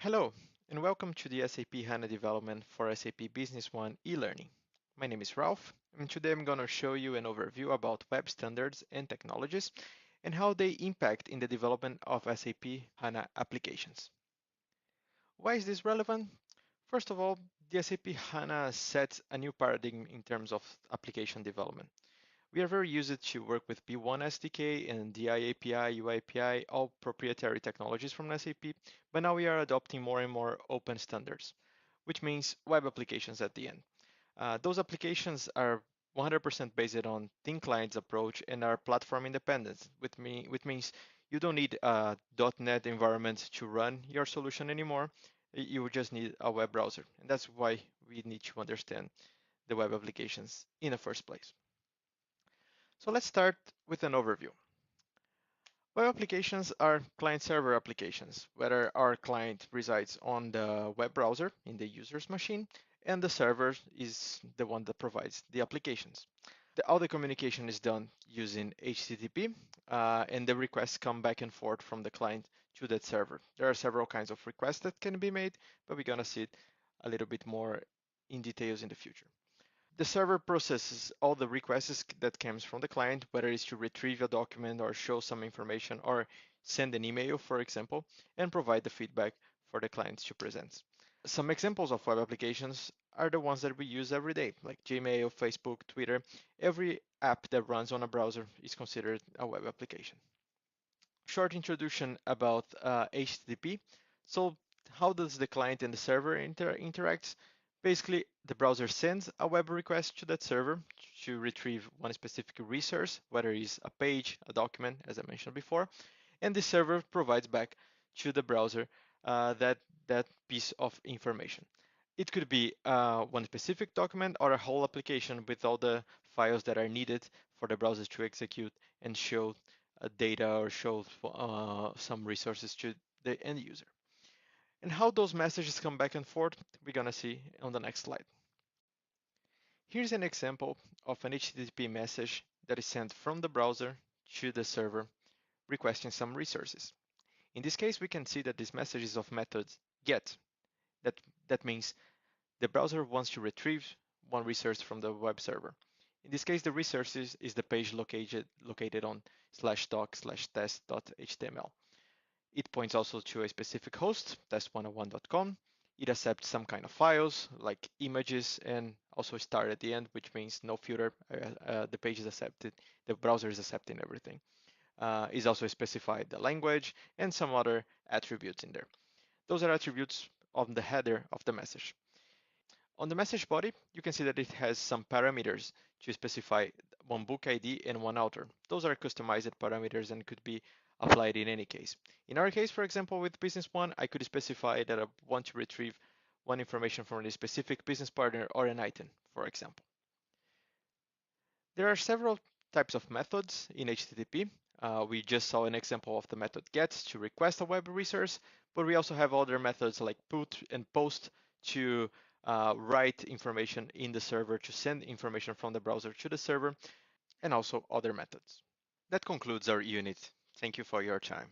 Hello, and welcome to the SAP HANA development for SAP Business One e-learning. My name is Ralph, and today I'm going to show you an overview about web standards and technologies and how they impact in the development of SAP HANA applications. Why is this relevant? First of all, the SAP HANA sets a new paradigm in terms of application development. We are very used to work with B1 SDK and DI API, UI API, all proprietary technologies from SAP, but now we are adopting more and more open standards, which means web applications at the end. Those applications are 100% based on thin clients approach and are platform independent, which means you don't need a .NET environment to run your solution anymore. You just need a web browser, and that's why we need to understand the web applications in the first place. So let's start with an overview. Web applications are client-server applications, whether our client resides on the web browser in the user's machine, and the server is the one that provides the applications. All the communication is done using HTTP, and the requests come back and forth from the client to that server. There are several kinds of requests that can be made, but we're gonna see it a little bit more in details in the future. The server processes all the requests that comes from the client, whether it's to retrieve a document or show some information or send an email, for example, and provide the feedback for the clients to present. Some examples of web applications are the ones that we use every day, like Gmail, Facebook, Twitter. Every app that runs on a browser is considered a web application. Short introduction about HTTP. So how does the client and the server interact? Basically, the browser sends a web request to that server to retrieve one specific resource, whether it's a page, a document, as I mentioned before, and the server provides back to the browser that piece of information. It could be one specific document or a whole application with all the files that are needed for the browser to execute and show data or show some resources to the end user. And how those messages come back and forth, we're gonna see on the next slide. Here's an example of an HTTP message that is sent from the browser to the server requesting some resources. In this case, we can see that this message is of method get. That, that means the browser wants to retrieve one resource from the web server. In this case, the resources is the page located on /doc/test.html. It points also to a specific host, test101.com. It accepts some kind of files like images and also start at the end, which means no filter. The page is accepted, the browser is accepting everything. Is also specified the language and some other attributes in there. Those are attributes on the header of the message. On the message body, you can see that it has some parameters to specify one book ID and one author. Those are customized parameters and could be applied in any case. In our case, for example, with Business One, I could specify that I want to retrieve one information from a specific business partner or an item, for example. There are several types of methods in HTTP. We just saw an example of the method get to request a web resource, but we also have other methods like put and post to write information in the server to send information from the browser to the server, and also other methods. That concludes our unit. Thank you for your time.